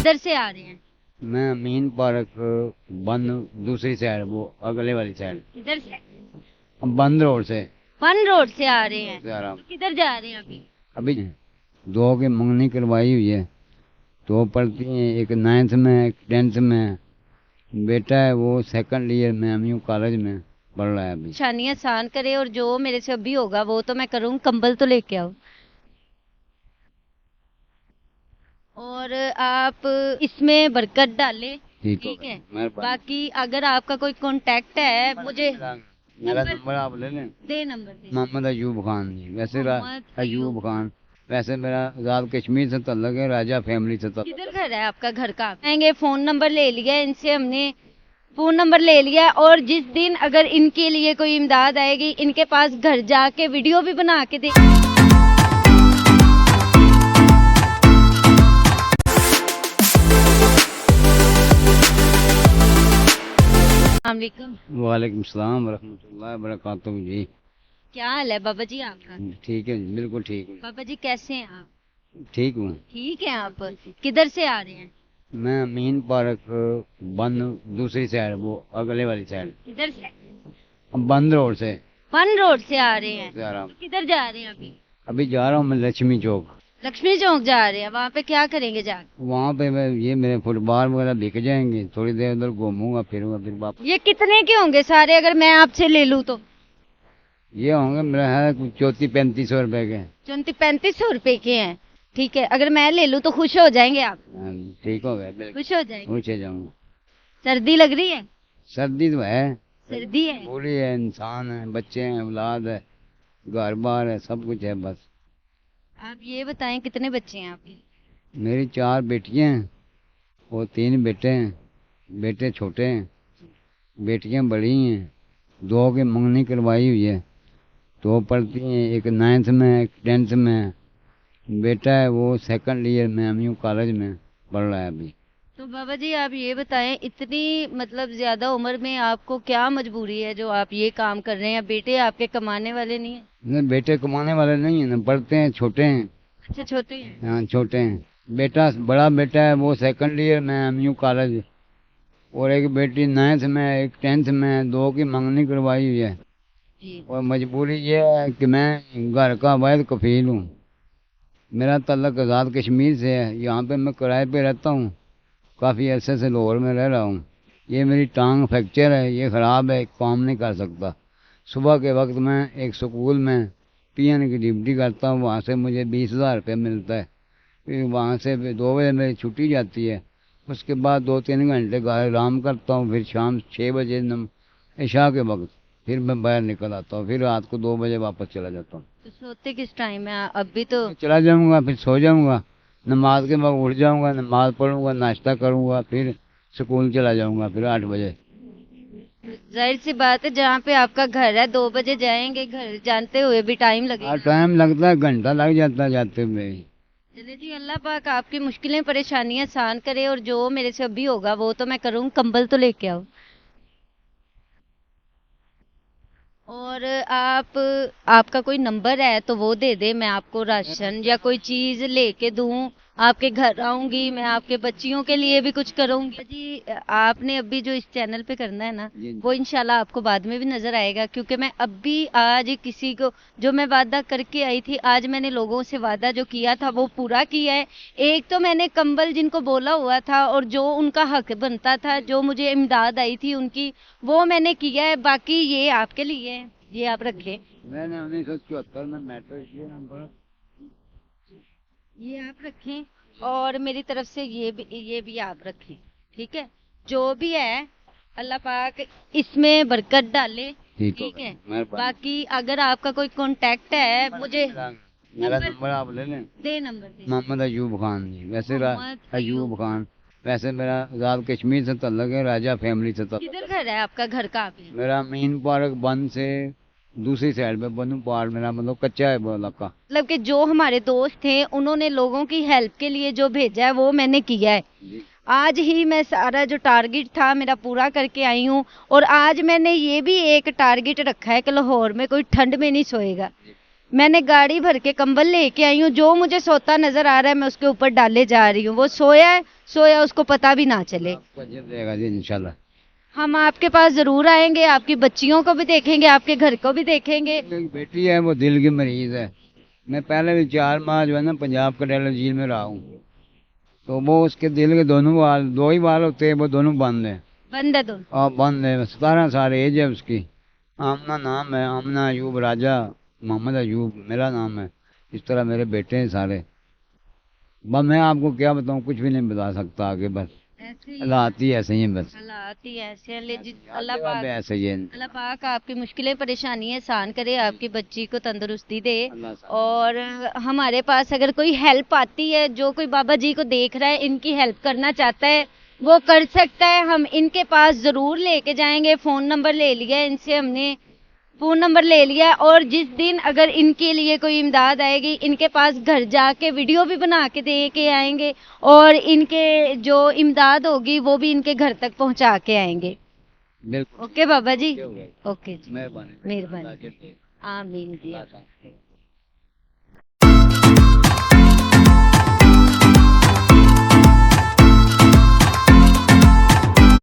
किधर से आ रहे हैं? मैं अमीन पार्क बंद दूसरी साइड, वो अगले वाली साइड, किधर से? बंद रोड से फन रोड से आ रहे हैं। आ रहा हूँ। किधर जा रहे हैं अभी? अभी दो की मंगनी करवाई हुई है, दो पढ़ती हैं, एक 9th में एक 10th में। बेटा है वो 2nd ईयर में एमयू कॉलेज में पढ़ रहा है अभी। परेशानी आसान करे और जो मेरे से अभी होगा वो तो मैं करूँ। कंबल तो लेके आओ। और आप इसमें बरकत डालें, ठीक है? मेहरबानी। बाकी अगर आपका कोई कांटेक्ट है मुझे मेरा नंबर आप ले लें। दे, नंबर दे। मोहम्मद अयूब खान जी, वैसे मोहम्मद अयूब खान, वैसे मेरा आज़ाद कश्मीर से ताल्लुक है, राजा फैमिली से ताल्लुक। किधर घर है आपका? घर का आएंगे। फोन नंबर ले लिया इनसे हमने, फोन नंबर ले लिया। और जिस दिन अगर इनके लिए कोई इमदाद आएगी, इनके पास घर जाके वीडियो भी बना के दे। वालेकुम सलाम वरहमतुल्लाहि वबरकातुहू जी। क्या हाल है बाबा जी आपका? ठीक है, बिल्कुल ठीक हूँ। बाबा जी कैसे हैं आप? ठीक हूँ। ठीक है। आप किधर से आ रहे हैं? मैं अमीन पार्क बंद दूसरी साइड, वो अगले वाली साइड, किधर से? बंद रोड से फन रोड से आ रहे हैं। आ रहा हूँ। किधर जा रहे हैं अभी? अभी जा रहा हूँ मैं लक्ष्मी चौक। लक्ष्मी चौक जा रहे हैं। वहाँ पे क्या करेंगे जाकर? वहाँ पे ये मेरे फुटबॉल वगैरह बिक जाएंगे, थोड़ी देर उधर घूमूंगा फिरूंगा, फिर वापस। ये कितने के होंगे सारे अगर मैं आपसे ले लूँ तो? ये होंगे मेरा है 3400-3500 रुपए के। 3400 रुपए के हैं। ठीक है, अगर मैं ले लूँ तो खुश हो जाएंगे आप? ठीक हो गया, बिल्कुल खुश हो जाएंगे। खुश हो जाऊंगा। सर्दी लग रही है? सर्दी तो है, सर्दी है। पूरी है, इंसान है, बच्चे हैं, औलाद है, घर बार है, सब कुछ है। बस आप ये बताएं कितने बच्चे हैं आपके? मेरी 4 बेटियां हैं और 3 बेटे हैं। बेटे छोटे हैं, बेटियां बड़ी हैं। 2 की मंगनी करवाई हुई है, 2 पढ़ती हैं, एक 9th में एक 10th में। बेटा है वो 2nd ईयर में एमयू कॉलेज में पढ़ रहा है अभी। तो बाबा जी आप ये बताएं, इतनी मतलब ज्यादा उम्र में आपको क्या मजबूरी है जो आप ये काम कर रहे हैं? बेटे आपके कमाने वाले नहीं है? नहीं, बेटे कमाने वाले नहीं है ना, पढ़ते हैं, छोटे हैं। अच्छा, छोटे हैं। हाँ, छोटे हैं। बेटा बड़ा बेटा है वो 2nd ईयर में एमयू कॉलेज, और एक बेटी 9th में एक 10th में। 2 की मंगनी करवाई हुई है। जी। और मजबूरी ये है कि मैं घर का वैध कफील हूँ। मेरा ताल्लुक आज़ाद कश्मीर से है, यहाँ पे मैं किराए पे रहता हूँ, काफ़ी अरसे से लाहौर में रह रहा हूँ। ये मेरी टांग फ्रैक्चर है, ये ख़राब है, काम नहीं कर सकता। सुबह के वक्त मैं एक स्कूल में पीएन की ड्यूटी करता हूँ, वहाँ से मुझे 20,000 रुपये मिलता है। फिर वहाँ से 2 बजे मेरी छुट्टी जाती है, उसके बाद 2-3 घंटे घर आराम करता हूँ। फिर शाम 6 बजे इशा के वक्त फिर मैं बाहर निकल आता हूँ, फिर रात को 2 बजे वापस चला जाता हूँ। तो सोते किस टाइम है? अभी तो चला जाऊँगा, फिर सो जाऊँगा, नमाज के वक्त उठ जाऊँगा, नमाज पढ़ूँगा, नाश्ता करूँगा, फिर स्कूल चला जाऊँगा, फिर 8 बजे। जाहिर सी बात है, जहाँ पे आपका घर है 2 बजे जाएंगे, घर जानते हुए भी टाइम लगेगा। टाइम लगता है, घंटा लग जाता है जाते हुए। चलिए जी, अल्लाह पाक आपकी मुश्किलें परेशानियां आसान करे और जो मेरे से अभी होगा वो तो मैं करूँ। कंबल तो लेके आओ। और आपका कोई नंबर है तो वो दे दे, मैं आपको राशन या कोई चीज लेके दूं। आपके घर आऊंगी, मैं आपके बच्चियों के लिए भी कुछ करूंगी। जी, आपने अभी जो इस चैनल पे करना है ना, वो इंशाल्लाह आपको बाद में भी नजर आएगा। क्योंकि मैं अभी आज किसी को जो मैं वादा करके आई थी, आज मैंने लोगों से वादा जो किया था वो पूरा किया है। एक तो मैंने कंबल जिनको बोला हुआ था और जो उनका हक बनता था, जो मुझे इमदाद आई थी उनकी, वो मैंने किया है। बाकी ये आपके लिए है, ये आप रखें। मैंने 1974 में मेट्रो किया नंबर, ये आप रखें। और मेरी तरफ से ये भी आप रखें, ठीक है? जो भी है अल्लाह पाक इसमें बरकत डाले, ठीक है? बाकी अगर आपका कोई कांटेक्ट है मुझे मेरा नंबर आप ले लें। दे, नंबर दे। मोहम्मद अयूब खान जी, वैसे मोहम्मद अयूब खान, वैसे मेरा आज़ाद कश्मीर से ताल्लुक है, राजा फैमिली से ताल्लुक। किधर घर है आपका? घर का आप? मेरा अमीन पार्क बंद से दूसरी साइड पे, बनू पार्क, मेरा मतलब कच्चा है वो इलाका। मतलब कि जो हमारे दोस्त थे उन्होंने लोगों की हेल्प के लिए जो भेजा है वो मैंने किया है। आज ही मैं सारा जो टारगेट था मेरा पूरा करके आई हूँ। और आज मैंने ये भी एक टारगेट रखा है कि लाहौर में कोई ठंड में नहीं सोएगा। میں نے گاڑی بھر کے کمبل لے کے آئی ہوں, جو مجھے سوتا نظر آ رہا ہے میں اس کے اوپر ڈالے جا رہی ہوں. وہ سویا اس کو پتا بھی نہ چلے. آپ کو اجر دے گا جی انشاءاللہ. ہم آپ کے پاس ضرور آئیں گے, آپ کی بچیوں کو بھی دیکھیں گے, آپ کے گھر کو بھی دیکھیں گے. ایک بیٹی ہے وہ دل کی مریض ہے. میں پہلے بھی 4 ماہ جو ہے نا پنجاب کا ڈیلر جیل میں رہا ہوں, تو وہ اس کے دل کے دونوں وال, 2 ہی وال ہوتے ہیں, وہ دونوں بند ہیں. بند ہے دونوں. اور بند ہے, 17 سال ایج ہے اس کی. آمنہ نام ہے, آمنہ ایوب راجہ, محمد ایوب میرا نام ہے. اس طرح میرے بیٹے ہیں سارے. بس میں آپ کو کیا بتاؤں, کچھ بھی نہیں بتا سکتا آگے. بس ایسے ہی اللہ آتی ہے ایسے ہی ہیں بس. حالات ہی ایسے ہیں. اللہ پاک ایسے ہی ہے. اللہ پاک آپ کی مشکلیں پریشانی آسان کرے, آپ کی بچی کو تندرستی دے. اللہ صاحب. اور ہمارے پاس اگر کوئی ہیلپ آتی ہے, جو کوئی بابا جی کو دیکھ رہا ہے, ان کی ہیلپ کرنا چاہتا ہے, وہ کر سکتا ہے. ہم ان کے پاس ضرور لے کے جائیں گے. فون نمبر لے لیا ہے ان سے, ہم نے فون نمبر لے لیا. اور جس دن اگر ان کے لیے کوئی امداد آئے گی, ان کے پاس گھر جا کے ویڈیو بھی بنا کے دے کے آئیں گے, اور ان کے جو امداد ہوگی وہ بھی ان کے گھر تک پہنچا کے آئیں گے. بالکل. اوکے بابا جی, اوکے جی, مہربانی. مہربانی. آمین جی.